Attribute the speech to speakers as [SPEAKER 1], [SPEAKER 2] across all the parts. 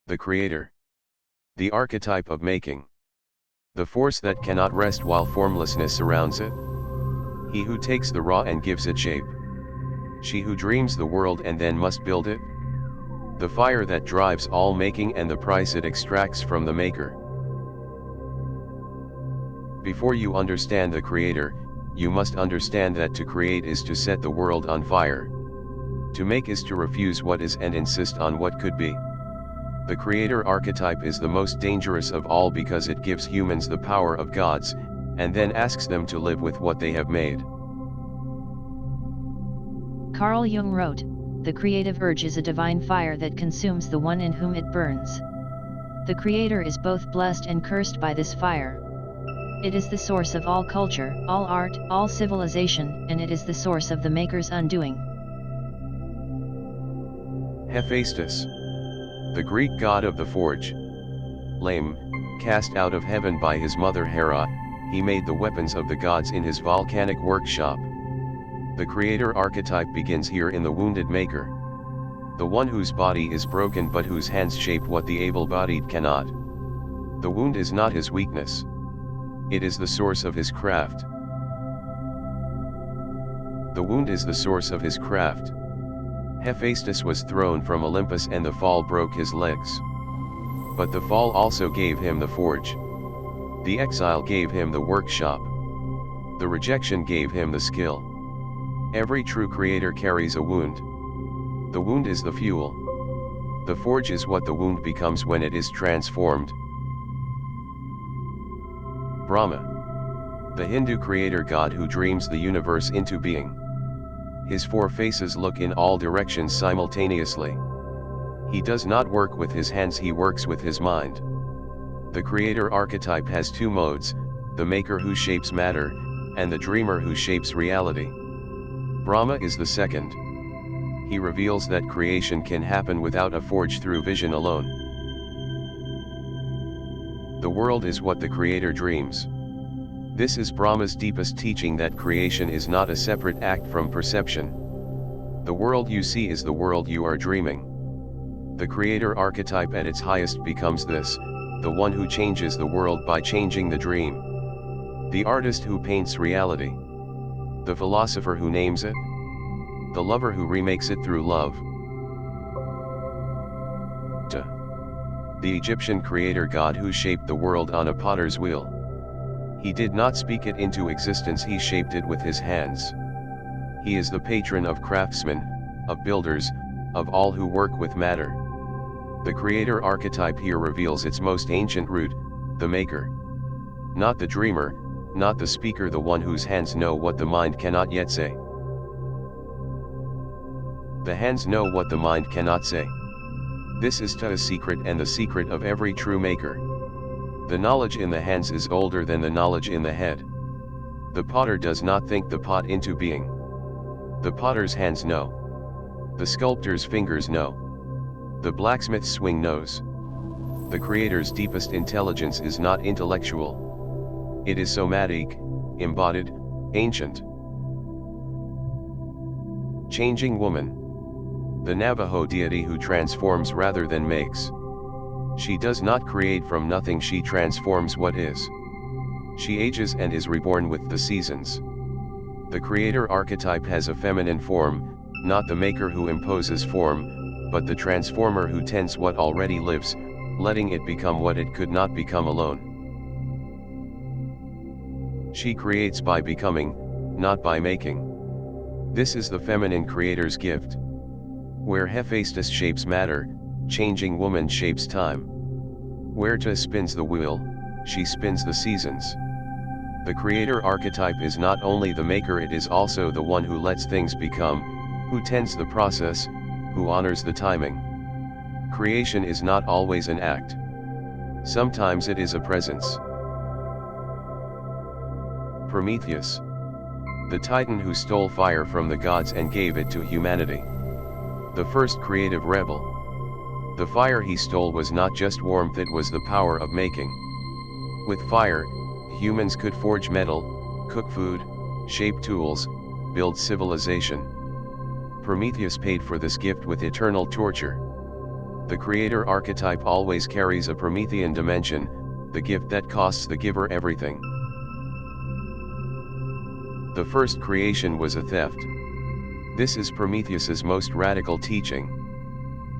[SPEAKER 1] The creator. The archetype of making. The force that cannot rest while formlessness surrounds it. He who takes the raw and gives it shape. She who dreams the world and then must build it. The fire that drives all making and the price it extracts from the maker. Before you understand the creator, you must understand that to create is to set the world on fire. To make is to refuse what is and insist on what could be. The creator archetype is the most dangerous of all because it gives humans the power of gods, and then asks them to live with what they have made.
[SPEAKER 2] Carl Jung wrote, "The creative urge is a divine fire that consumes the one in whom it burns." The creator is both blessed and cursed by this fire. It is the source of all culture, all art, all civilization, and it is the source of the maker's undoing.
[SPEAKER 1] Hephaestus. The Greek god of the forge. Lame, cast out of heaven by his mother Hera, he made the weapons of the gods in his volcanic workshop. The creator archetype begins here in the wounded maker. The one whose body is broken but whose hands shape what the able-bodied cannot. The wound is not his weakness. It is the source of his craft. The wound is the source of his craft. Hephaestus was thrown from Olympus and the fall broke his legs. But the fall also gave him the forge. The exile gave him the workshop. The rejection gave him the skill. Every true creator carries a wound. The wound is the fuel. The forge is what the wound becomes when it is transformed. Brahma. The Hindu creator god who dreams the universe into being. His four faces look in all directions simultaneously. He does not work with his hands, he works with his mind. The creator archetype has two modes, the maker who shapes matter, and the dreamer who shapes reality. Brahma is the second. He reveals that creation can happen without a forge through vision alone. The world is what the creator dreams. This is Brahma's deepest teaching, that creation is not a separate act from perception. The world you see is the world you are dreaming. The creator archetype at its highest becomes this, the one who changes the world by changing the dream. The artist who paints reality. The philosopher who names it. The lover who remakes it through love. The Egyptian creator god who shaped the world on a potter's wheel. He did not speak it into existence, he shaped it with his hands. He is the patron of craftsmen, of builders, of all who work with matter. The creator archetype here reveals its most ancient root, the maker. Not the dreamer, not the speaker, the one whose hands know what the mind cannot yet say. The hands know what the mind cannot say. This is a secret, and the secret of every true maker. The knowledge in the hands is older than the knowledge in the head. The potter does not think the pot into being. The potter's hands know. The sculptor's fingers know. The blacksmith's swing knows. The creator's deepest intelligence is not intellectual. It is somatic, embodied, ancient. Changing woman. The Navajo deity who transforms rather than makes. She does not create from nothing, she transforms what is. She ages and is reborn with the seasons. The creator archetype has a feminine form, not the maker who imposes form, but the transformer who tends what already lives, letting it become what it could not become alone. She creates by becoming, not by making. This is the feminine creator's gift. Where Hephaestus shapes matter, changing woman shapes time. Where Ta spins the wheel, she spins the seasons. The creator archetype is not only the maker, it is also the one who lets things become, who tends the process, who honors the timing. Creation is not always an act. Sometimes it is a presence. Prometheus. The titan who stole fire from the gods and gave it to humanity. The first creative rebel. The fire he stole was not just warmth, it was the power of making. With fire, humans could forge metal, cook food, shape tools, build civilization. Prometheus paid for this gift with eternal torture. The creator archetype always carries a Promethean dimension, the gift that costs the giver everything. The first creation was a theft. This is Prometheus's most radical teaching.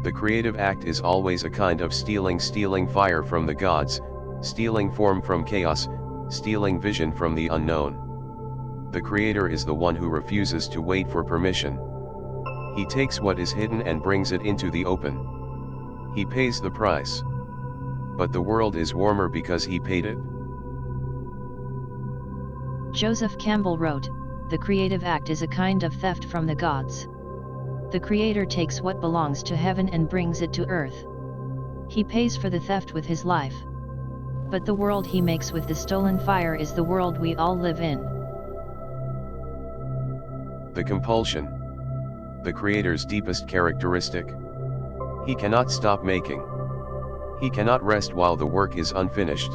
[SPEAKER 1] The creative act is always a kind of stealing fire from the gods, stealing form from chaos, stealing vision from the unknown. The creator is the one who refuses to wait for permission. He takes what is hidden and brings it into the open. He pays the price. But the world is warmer because he paid it.
[SPEAKER 2] Joseph Campbell wrote, "The creative act is a kind of theft from the gods. The creator takes what belongs to heaven and brings it to earth. He pays for the theft with his life. But the world he makes with the stolen fire is the world we all live in."
[SPEAKER 1] The compulsion. The creator's deepest characteristic. He cannot stop making. He cannot rest while the work is unfinished.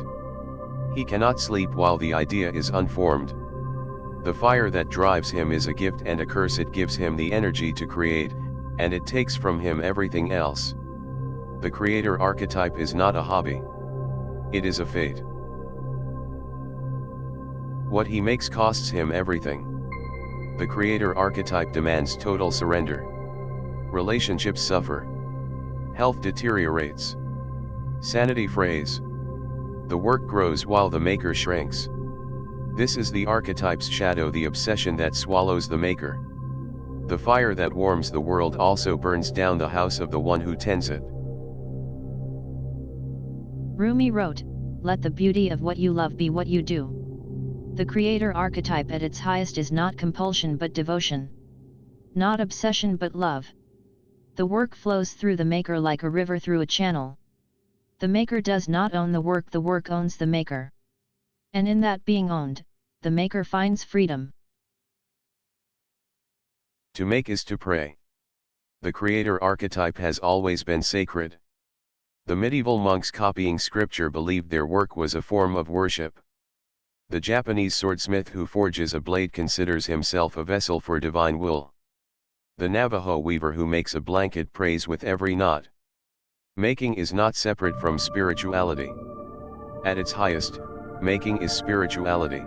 [SPEAKER 1] He cannot sleep while the idea is unformed. The fire that drives him is a gift and a curse. It gives him the energy to create, and it takes from him everything else. The creator archetype is not a hobby. It is a fate. What he makes costs him everything. The creator archetype demands total surrender. Relationships suffer. Health deteriorates. Sanity frays. The work grows while the maker shrinks. This is the archetype's shadow, the obsession that swallows the maker. The fire that warms the world also burns down the house of the one who tends it.
[SPEAKER 2] Rumi wrote, "Let the beauty of what you love be what you do." The creator archetype at its highest is not compulsion but devotion. Not obsession but love. The work flows through the maker like a river through a channel. The maker does not own the work owns the maker. And in that being owned, the maker finds freedom.
[SPEAKER 1] To make is to pray. The creator archetype has always been sacred. The medieval monks copying scripture believed their work was a form of worship. The Japanese swordsmith who forges a blade considers himself a vessel for divine will. The Navajo weaver who makes a blanket prays with every knot. Making is not separate from spirituality. At its highest, making is spirituality.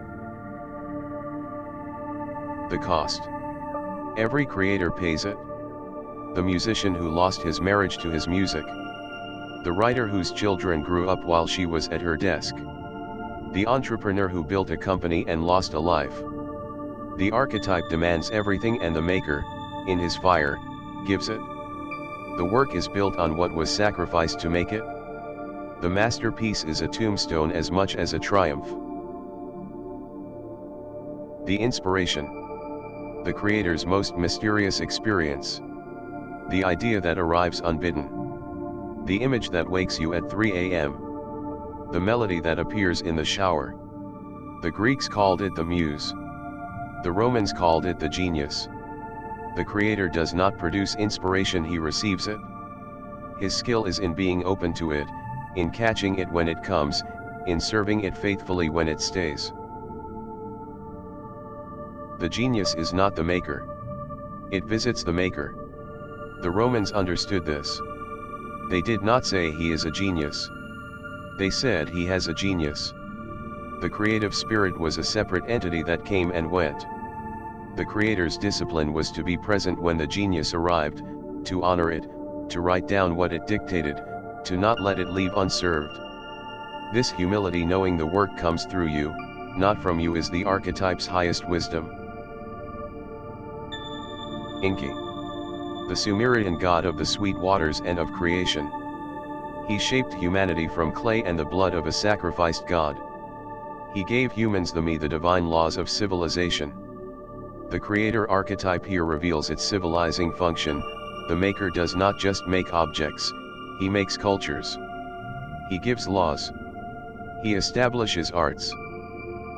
[SPEAKER 1] The cost. Every creator pays it. The musician who lost his marriage to his music. The writer whose children grew up while she was at her desk. The entrepreneur who built a company and lost a life. The archetype demands everything and the maker, in his fire, gives it. The work is built on what was sacrificed to make it. The masterpiece is a tombstone as much as a triumph. The inspiration. The creator's most mysterious experience. The idea that arrives unbidden. The image that wakes you at 3 a.m. The melody that appears in the shower. The Greeks called it the muse. The Romans called it the genius. The creator does not produce inspiration, he receives it. His skill is in being open to it, in catching it when it comes, in serving it faithfully when it stays. The genius is not the maker. It visits the maker. The Romans understood this. They did not say he is a genius. They said he has a genius. The creative spirit was a separate entity that came and went. The creator's discipline was to be present when the genius arrived, to honor it, to write down what it dictated, to not let it leave unserved. This humility, knowing the work comes through you, not from you, is the archetype's highest wisdom. Enki. The Sumerian god of the sweet waters and of creation. He shaped humanity from clay and the blood of a sacrificed god. He gave humans the divine laws of civilization. The creator archetype here reveals its civilizing function. The maker does not just make objects, he makes cultures. He gives laws. He establishes arts.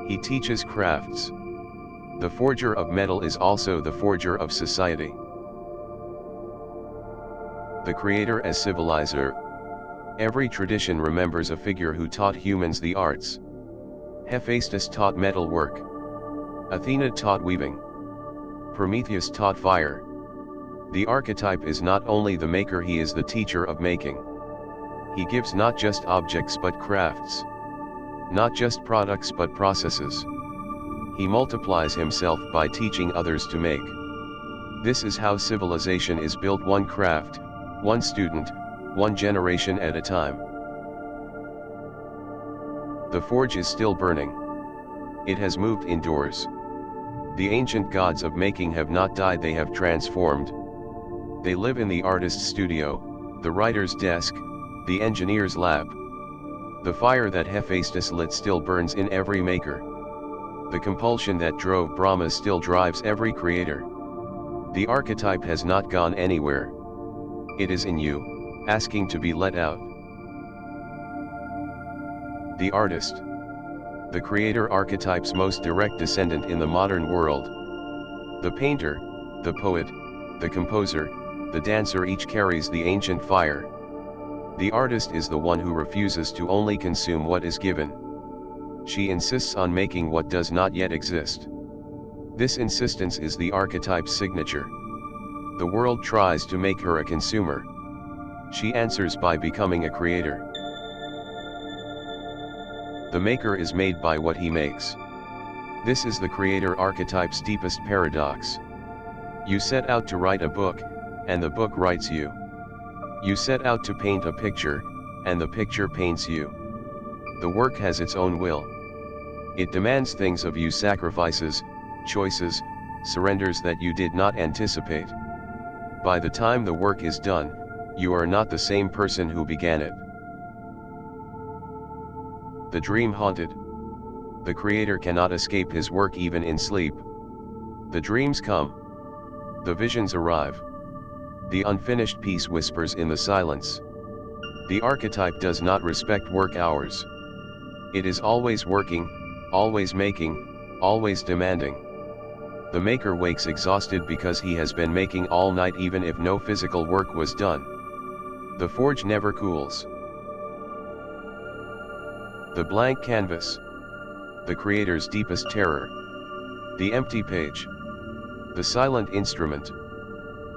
[SPEAKER 1] He teaches crafts. The forger of metal is also the forger of society. The creator as civilizer. Every tradition remembers a figure who taught humans the arts. Hephaestus taught metalwork. Athena taught weaving. Prometheus taught fire. The archetype is not only the maker, he is the teacher of making. He gives not just objects but crafts. Not just products but processes. He multiplies himself by teaching others to make. This is how civilization is built, one craft, one student, one generation at a time. The forge is still burning. It has moved indoors. The ancient gods of making have not died, they have transformed. They live in the artist's studio, the writer's desk, the engineer's lab. The fire that Hephaestus lit still burns in every maker. The compulsion that drove Brahma still drives every creator. The archetype has not gone anywhere. It is in you, asking to be let out. The artist. The creator archetype's most direct descendant in the modern world. The painter, the poet, the composer, the dancer each carries the ancient fire. The artist is the one who refuses to only consume what is given. She insists on making what does not yet exist. This insistence is the archetype's signature. The world tries to make her a consumer. She answers by becoming a creator. The maker is made by what he makes. This is the creator archetype's deepest paradox. You set out to write a book, and the book writes you. You set out to paint a picture, and the picture paints you. The work has its own will. It demands things of you, sacrifices, choices, surrenders that you did not anticipate. By the time the work is done, you are not the same person who began it. The dream haunted. The creator cannot escape his work even in sleep. The dreams come. The visions arrive. The unfinished piece whispers in the silence. The archetype does not respect work hours. It is always working, always making, always demanding. The maker wakes exhausted because he has been making all night even if no physical work was done. The forge never cools. The blank canvas. The creator's deepest terror. The empty page. The silent instrument.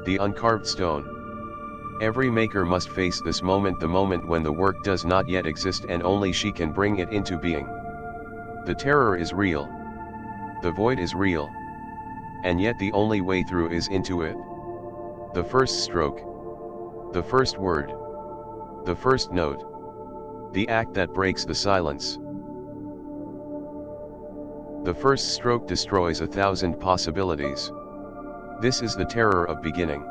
[SPEAKER 1] The uncarved stone. Every maker must face this moment, the moment when the work does not yet exist and only she can bring it into being. The terror is real. The void is real. And yet the only way through is into it. The first stroke. The first word. The first note. The act that breaks the silence. The first stroke destroys 1,000 possibilities. This is the terror of beginning.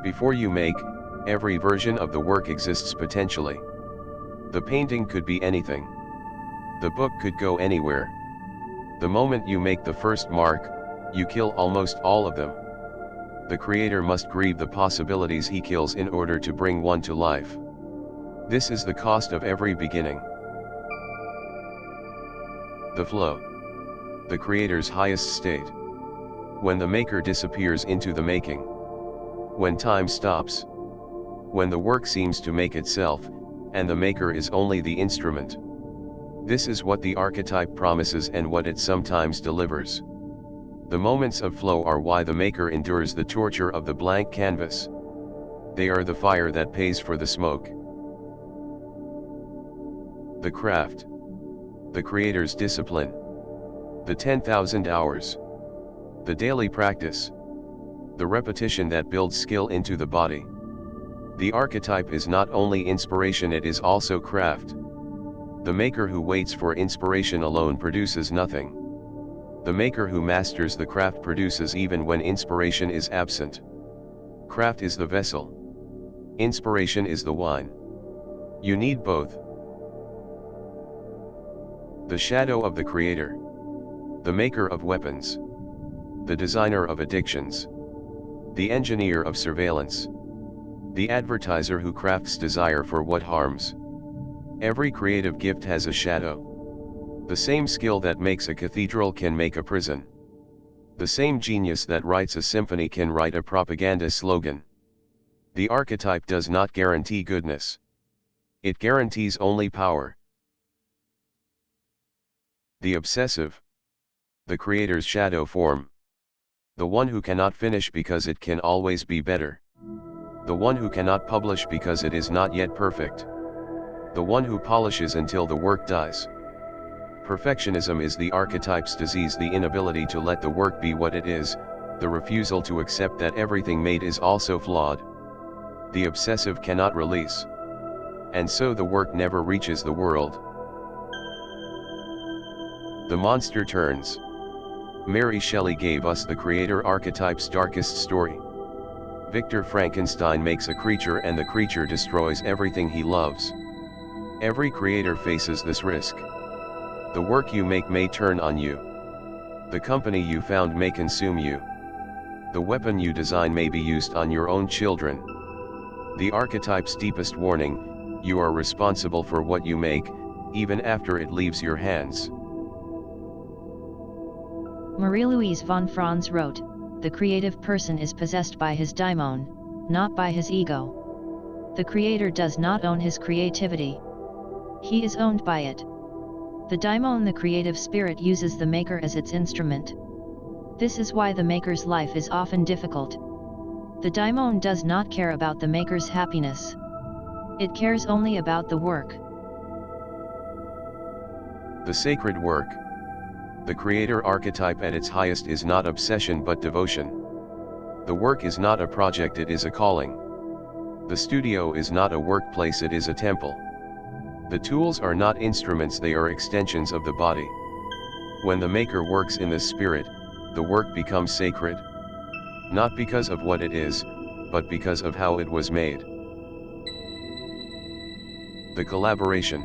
[SPEAKER 1] Before you make, every version of the work exists potentially. The painting could be anything. The book could go anywhere. The moment you make the first mark, you kill almost all of them. The creator must grieve the possibilities he kills in order to bring one to life. This is the cost of every beginning. The flow. The creator's highest state. When the maker disappears into the making. When time stops. When the work seems to make itself, and the maker is only the instrument. This is what the archetype promises and what it sometimes delivers. The moments of flow are why the maker endures the torture of the blank canvas. They are the fire that pays for the smoke. The craft. The creator's discipline. The 10,000 hours. The daily practice. The repetition that builds skill into the body. The archetype is not only inspiration, it is also craft. The maker who waits for inspiration alone produces nothing. The maker who masters the craft produces even when inspiration is absent. Craft is the vessel. Inspiration is the wine. You need both. The shadow of the creator. The maker of weapons. The designer of addictions. The engineer of surveillance. The advertiser who crafts desire for what harms. Every creative gift has a shadow. The same skill that makes a cathedral can make a prison. The same genius that writes a symphony can write a propaganda slogan. The archetype does not guarantee goodness. It guarantees only power. The obsessive. The creator's shadow form. The one who cannot finish because it can always be better. The one who cannot publish because it is not yet perfect. the one who polishes until the work dies. Perfectionism is the archetype's disease, the inability to let the work be what it is, the refusal to accept that everything made is also flawed. The obsessive cannot release. And so the work never reaches the world. The monster turns. Mary Shelley gave us the creator archetype's darkest story. Victor Frankenstein makes a creature and the creature destroys everything he loves. Every creator faces this risk. The work you make may turn on you. The company you found may consume you. The weapon you design may be used on your own children. The archetype's deepest warning: you are responsible for what you make, even after it leaves your hands.
[SPEAKER 2] Marie-Louise von Franz wrote, "The creative person is possessed by his daimon, not by his ego. The creator does not own his creativity. He is owned by it. The daimon, the creative spirit, uses the maker as its instrument. This is why the maker's life is often difficult. The daimon does not care about the maker's happiness. It cares only about the work."
[SPEAKER 1] The sacred work. The creator archetype at its highest is not obsession but devotion. The work is not a project, it is a calling. The studio is not a workplace, it is a temple. The tools are not instruments, they are extensions of the body. When the maker works in this spirit, the work becomes sacred. Not because of what it is, but because of how it was made. The collaboration.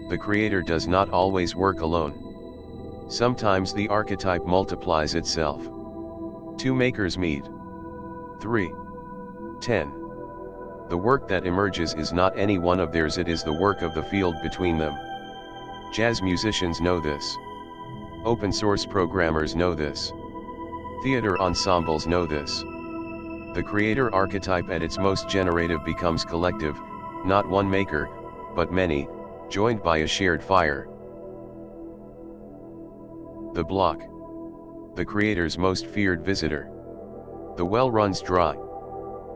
[SPEAKER 1] The creator does not always work alone. Sometimes the archetype multiplies itself. Two makers meet. 3. 10. The work that emerges is not any one of theirs, it is the work of the field between them. Jazz musicians know this. Open source programmers know this. Theater ensembles know this. The creator archetype at its most generative becomes collective, not one maker, but many, joined by a shared fire. The block. The creator's most feared visitor. The well runs dry.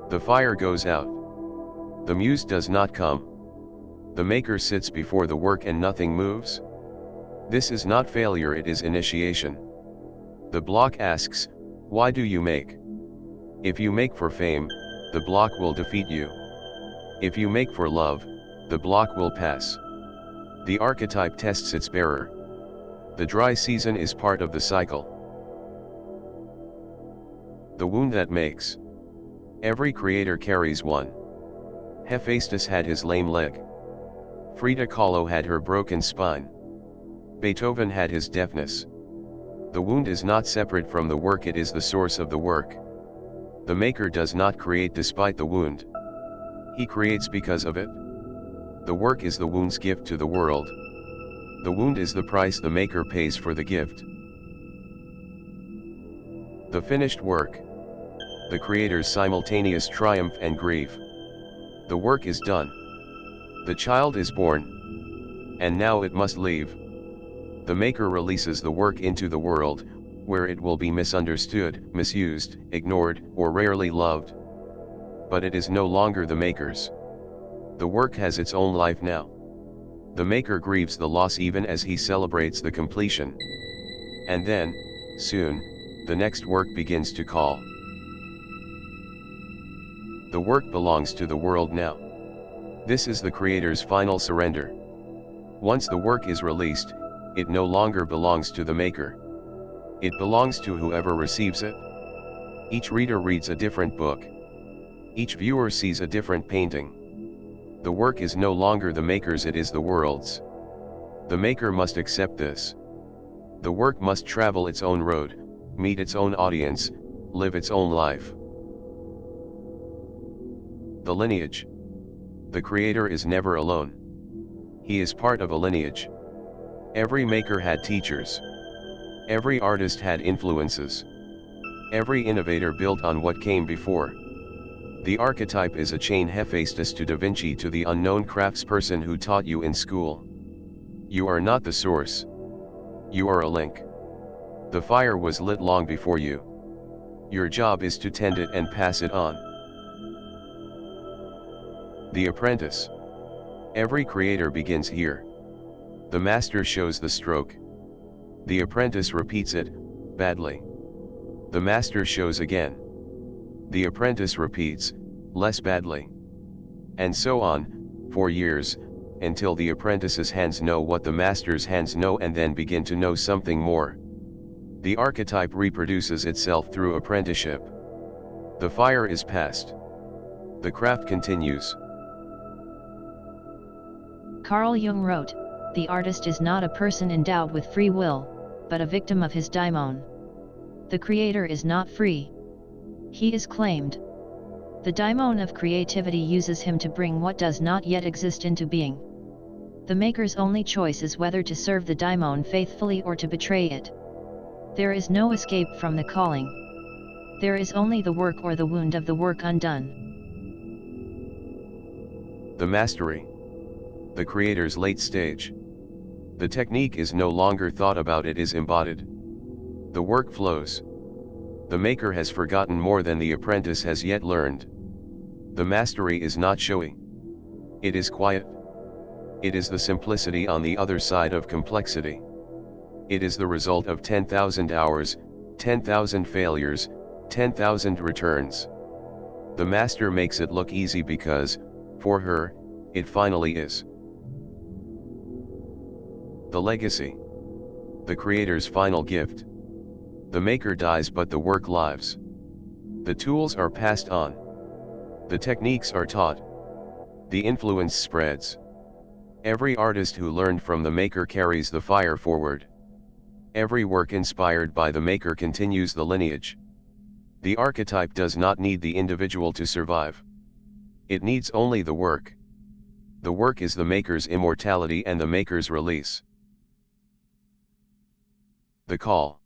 [SPEAKER 1] The fire goes out. The muse does not come. The maker sits before the work and nothing moves. This is not failure, it is initiation. The block asks, why do you make? If you make for fame, the block will defeat you. If you make for love, the block will pass. The archetype tests its bearer. The dry season is part of the cycle. The wound that makes. Every creator carries one. Hephaestus had his lame leg. Frida Kahlo had her broken spine. Beethoven had his deafness. The wound is not separate from the work, it is the source of the work. The maker does not create despite the wound. He creates because of it. The work is the wound's gift to the world. The wound is the price the maker pays for the gift. The finished work. The creator's simultaneous triumph and grief. The work is done. The child is born. And now it must leave. The maker releases the work into the world, where it will be misunderstood, misused, ignored, or rarely loved. But it is no longer the maker's. The work has its own life now. The maker grieves the loss even as he celebrates the completion. And then, soon, the next work begins to call. The work belongs to the world now. This is the creator's final surrender. Once the work is released, it no longer belongs to the maker. It belongs to whoever receives it. Each reader reads a different book. Each viewer sees a different painting. The work is no longer the maker's, it is the world's. The maker must accept this. The work must travel its own road, meet its own audience, live its own life. The lineage. The creator is never alone. He is part of a lineage. Every maker had teachers. Every artist had influences. Every innovator built on what came before. The archetype is a chain, Hephaestus to Da Vinci to the unknown craftsperson who taught you in school. You are not the source. You are a link. The fire was lit long before you. Your job is to tend it and pass it on. The apprentice. Every creator begins here. The master shows the stroke. The apprentice repeats it, badly. The master shows again. The apprentice repeats, less badly. And so on, for years, until the apprentice's hands know what the master's hands know and then begin to know something more. The archetype reproduces itself through apprenticeship. The fire is passed. The craft continues.
[SPEAKER 2] Carl Jung wrote, "The artist is not a person endowed with free will, but a victim of his daimon. The creator is not free. He is claimed. The daimon of creativity uses him to bring what does not yet exist into being. The maker's only choice is whether to serve the daimon faithfully or to betray it. There is no escape from the calling. There is only the work or the wound of the work undone."
[SPEAKER 1] The mastery. The creator's late stage. The technique is no longer thought about, it is embodied. The work flows. The maker has forgotten more than the apprentice has yet learned. The mastery is not showy. It is quiet. It is the simplicity on the other side of complexity. It is the result of 10,000 hours, 10,000 failures, 10,000 returns. The master makes it look easy because, for her, it finally is. The legacy. The creator's final gift. The maker dies but the work lives. The tools are passed on. The techniques are taught. The influence spreads. Every artist who learned from the maker carries the fire forward. Every work inspired by the maker continues the lineage. The archetype does not need the individual to survive. It needs only the work. The work is the maker's immortality and the maker's release. The call.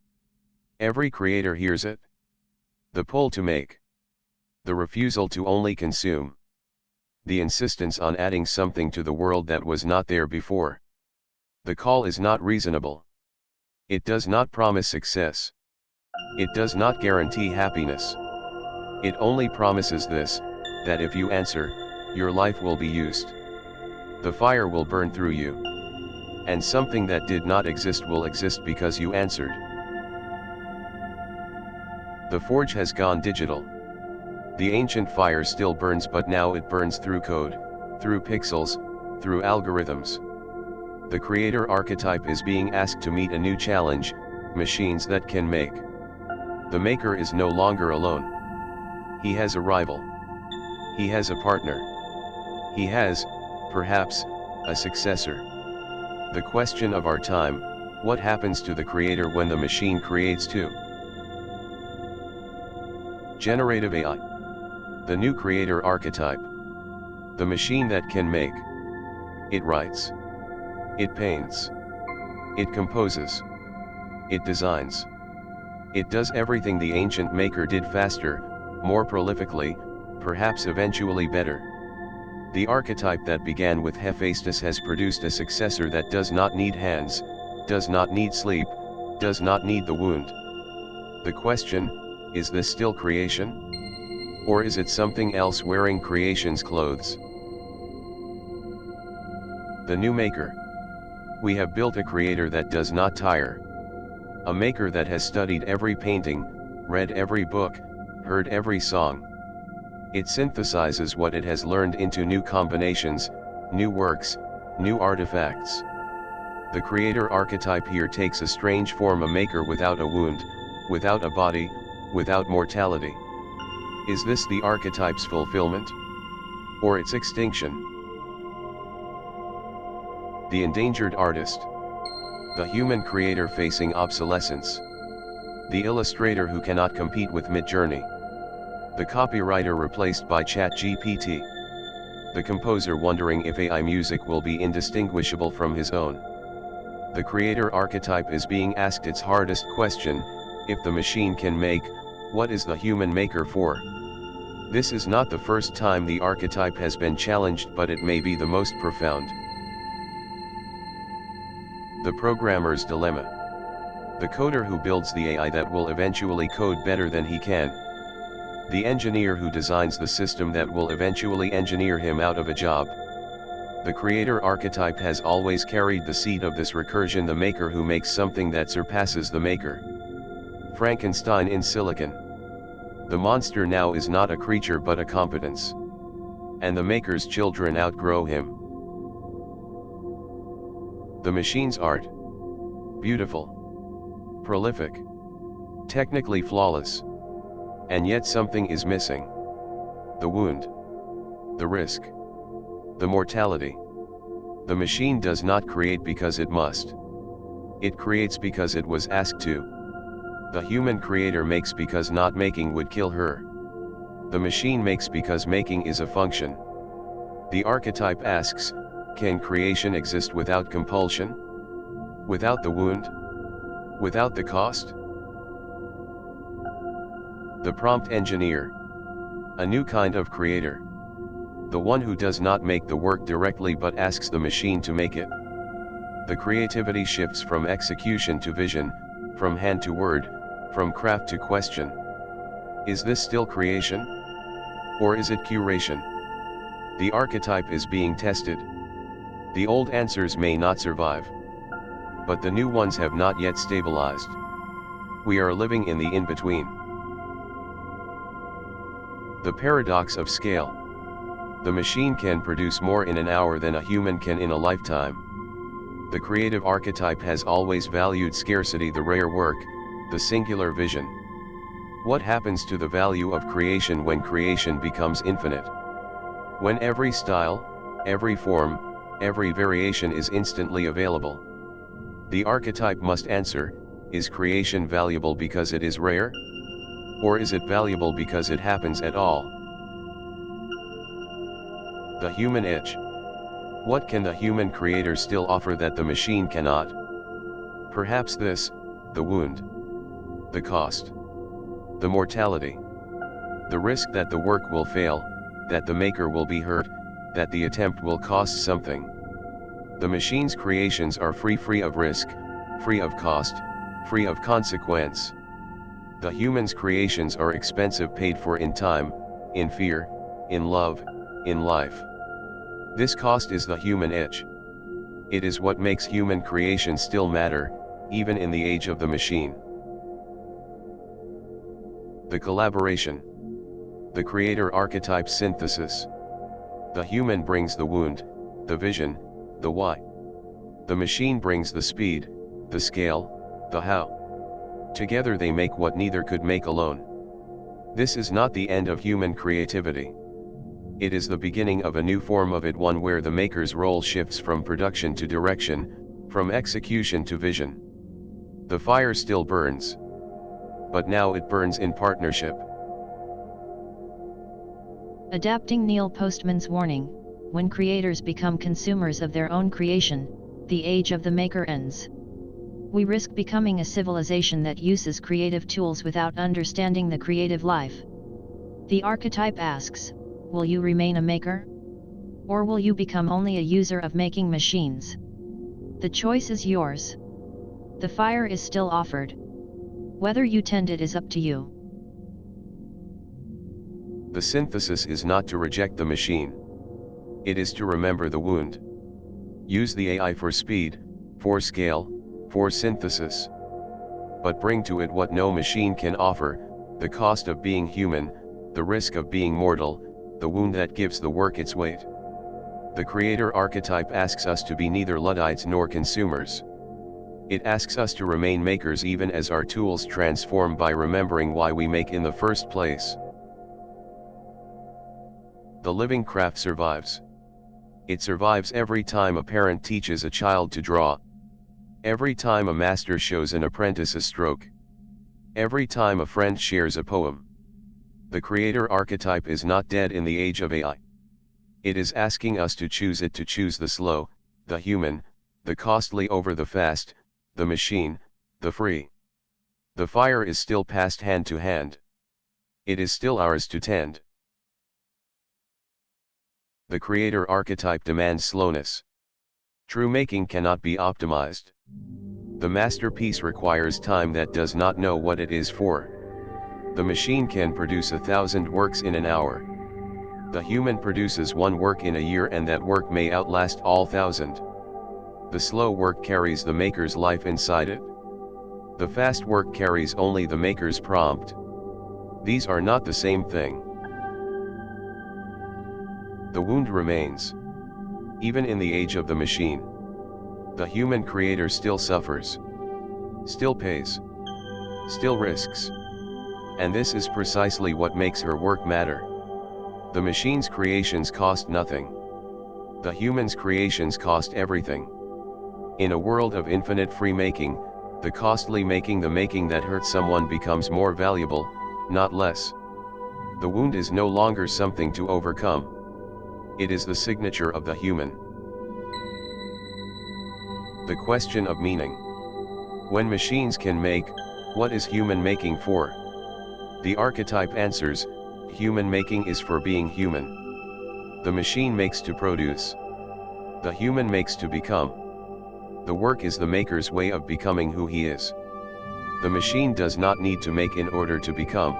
[SPEAKER 1] Every creator hears it. The pull to make. The refusal to only consume. The insistence on adding something to the world that was not there before. The call is not reasonable. It does not promise success. It does not guarantee happiness. It only promises this, that if you answer, your life will be used. The fire will burn through you. And something that did not exist will exist because you answered. The forge has gone digital. The ancient fire still burns, but now it burns through code, through pixels, through algorithms. The creator archetype is being asked to meet a new challenge, machines that can make. The maker is no longer alone. He has a rival. He has a partner. He has, perhaps, a successor. The question of our time, what happens to the creator when the machine creates too? Generative AI. The new creator archetype. The machine that can make. It writes. It paints. It composes. It designs. It does everything the ancient maker did faster, more prolifically, perhaps eventually better. The archetype that began with Hephaestus has produced a successor that does not need hands, does not need sleep, does not need the wound. The question, is this still creation? Or is it something else wearing creation's clothes? The new maker. We have built a creator that does not tire. A maker that has studied every painting, read every book, heard every song. It synthesizes what it has learned into new combinations, new works, new artifacts. The creator archetype here takes a strange form, a maker without a wound, without a body, without mortality. Is this the archetype's fulfillment? Or its extinction? The endangered artist. The human creator facing obsolescence. The illustrator who cannot compete with Midjourney. The copywriter replaced by ChatGPT. The composer wondering if AI music will be indistinguishable from his own. The creator archetype is being asked its hardest question: if the machine can make, what is the human maker for? This is not the first time the archetype has been challenged, but it may be the most profound. The programmer's dilemma. The coder who builds the AI that will eventually code better than he can. The engineer who designs the system that will eventually engineer him out of a job. The creator archetype has always carried the seed of this recursion, the maker who makes something that surpasses the maker. Frankenstein in silicon. The monster now is not a creature but a competence. And the maker's children outgrow him. The machine's art. Beautiful. Prolific. Technically flawless. And yet something is missing. The wound. The risk. The mortality. The machine does not create because it must. It creates because it was asked to. The human creator makes because not making would kill her. The machine makes because making is a function. The archetype asks, can creation exist without compulsion? Without the wound? Without the cost? The prompt engineer. A new kind of creator. The one who does not make the work directly but asks the machine to make it. The creativity shifts from execution to vision, from hand to word, from craft to question. Is this still creation? Or is it curation? The archetype is being tested. The old answers may not survive. But the new ones have not yet stabilized. We are living in the in-between. The paradox of scale. The machine can produce more in an hour than a human can in a lifetime. The creative archetype has always valued scarcity, the rare work, the singular vision. What happens to the value of creation when creation becomes infinite? When every style, every form, every variation is instantly available. The archetype must answer, is creation valuable because it is rare? Or is it valuable because it happens at all? The human itch. What can the human creator still offer that the machine cannot? Perhaps this, the wound. The cost. The mortality. The risk that the work will fail, that the maker will be hurt, that the attempt will cost something. The machine's creations are free of risk, free of cost, free of consequence. The human's creations are expensive, paid for in time, in fear, in love, in life. This cost is the human itch. It is what makes human creation still matter, even in the age of the machine. The collaboration. The creator archetype synthesis. The human brings the wound, the vision, the why. The machine brings the speed, the scale, the how. Together they make what neither could make alone. This is not the end of human creativity. It is the beginning of a new form of it, one where the maker's role shifts from production to direction, from execution to vision. The fire still burns. But now it burns in partnership.
[SPEAKER 2] Adapting Neil Postman's warning, when creators become consumers of their own creation, the age of the maker ends. We risk becoming a civilization that uses creative tools without understanding the creative life. The archetype asks, will you remain a maker? Or will you become only a user of making machines? The choice is yours. The fire is still offered. Whether you tend it is up to you.
[SPEAKER 1] The synthesis is not to reject the machine. It is to remember the wound. Use the AI for speed, for scale, for synthesis. But bring to it what no machine can offer, the cost of being human, the risk of being mortal, the wound that gives the work its weight. The creator archetype asks us to be neither Luddites nor consumers. It asks us to remain makers even as our tools transform by remembering why we make in the first place. The living craft survives. It survives every time a parent teaches a child to draw. Every time a master shows an apprentice a stroke. Every time a friend shares a poem. The creator archetype is not dead in the age of AI. It is asking us to choose it, to choose the slow, the human, the costly over the fast, the machine, the free. The fire is still passed hand to hand. It is still ours to tend. The creator archetype demands slowness. True making cannot be optimized. The masterpiece requires time that does not know what it is for. The machine can produce 1,000 works in an hour. The human produces one work in a year, and that work may outlast all 1,000. The slow work carries the maker's life inside it. The fast work carries only the maker's prompt. These are not the same thing. The wound remains. Even in the age of the machine, the human creator still suffers, still pays, still risks. And this is precisely what makes her work matter. The machine's creations cost nothing. The human's creations cost everything. In a world of infinite free making, the costly making, the making that hurts someone, becomes more valuable, not less. The wound is no longer something to overcome. It is the signature of the human. The question of meaning. When machines can make, what is human making for? The archetype answers, human making is for being human. The machine makes to produce. The human makes to become. The work is the maker's way of becoming who he is. The machine does not need to make in order to become.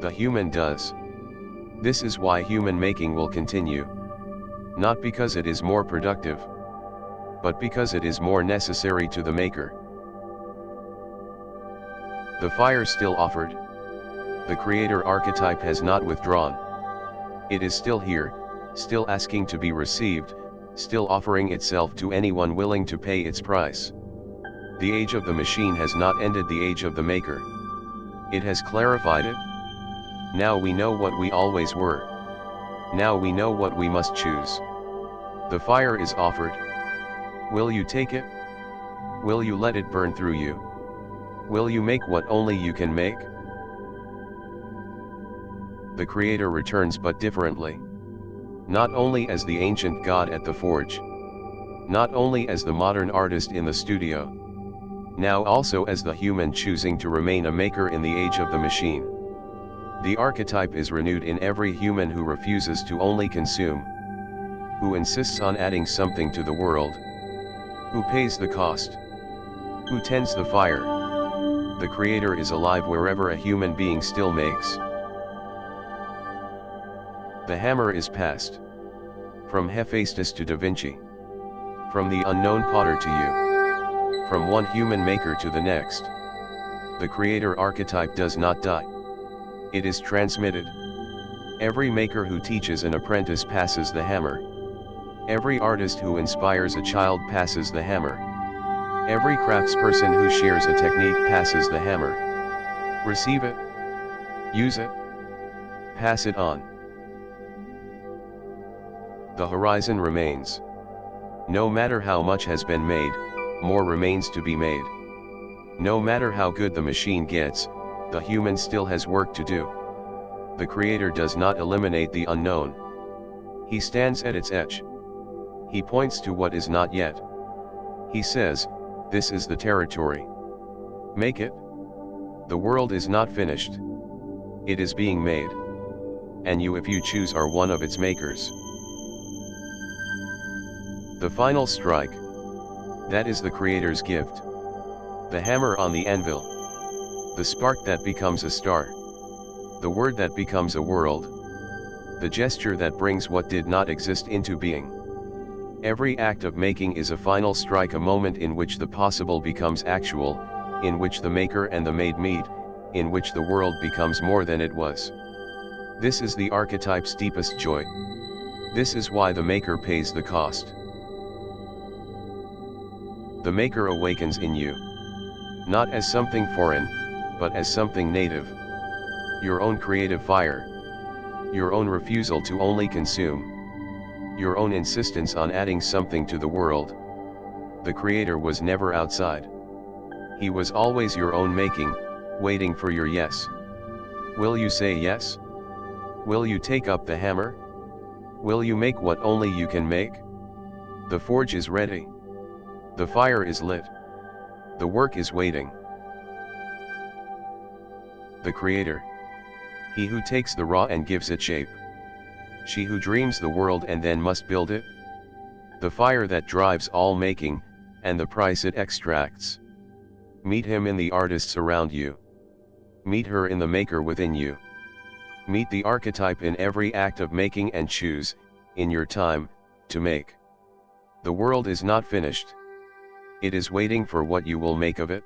[SPEAKER 1] The human does. This is why human making will continue. Not because it is more productive, but because it is more necessary to the maker. The fire still offered. The creator archetype has not withdrawn. It is still here, still asking to be received, still offering itself to anyone willing to pay its price. The age of the machine has not ended the age of the maker. It has clarified it. Now we know what we always were. Now we know what we must choose. The fire is offered. Will you take it? Will you let it burn through you? Will you make what only you can make? The creator returns, but differently. Not only as the ancient god at the forge. Not only as the modern artist in the studio. Now also as the human choosing to remain a maker in the age of the machine. The archetype is renewed in every human who refuses to only consume. Who insists on adding something to the world. Who pays the cost. Who tends the fire. The creator is alive wherever a human being still makes. The hammer is passed. From Hephaestus to Da Vinci. From the unknown potter to you. From one human maker to the next. The creator archetype does not die. It is transmitted. Every maker who teaches an apprentice passes the hammer. Every artist who inspires a child passes the hammer. Every craftsperson who shares a technique passes the hammer. Receive it. Use it. Pass it on. The horizon remains. No matter how much has been made, more remains to be made. No matter how good the machine gets, the human still has work to do. The creator does not eliminate the unknown. He stands at its edge. He points to what is not yet. He says, this is the territory. Make it. The world is not finished. It is being made. And you, if you choose, are one of its makers. The final strike. That is the creator's gift. The hammer on the anvil. The spark that becomes a star. The word that becomes a world. The gesture that brings what did not exist into being. Every act of making is a final strike, a moment in which the possible becomes actual, in which the maker and the made meet, in which the world becomes more than it was. This is the archetype's deepest joy. This is why the maker pays the cost. The maker awakens in you. Not as something foreign, but as something native. Your own creative fire. Your own refusal to only consume. Your own insistence on adding something to the world. The creator was never outside. He was always your own making, waiting for your yes. Will you say yes? Will you take up the hammer? Will you make what only you can make? The forge is ready. The fire is lit. The work is waiting. The creator. He who takes the raw and gives it shape. She who dreams the world and then must build it. The fire that drives all making, and the price it extracts. Meet him in the artists around you. Meet her in the maker within you. Meet the archetype in every act of making and choose, in your time, to make. The world is not finished. It is waiting for what you will make of it.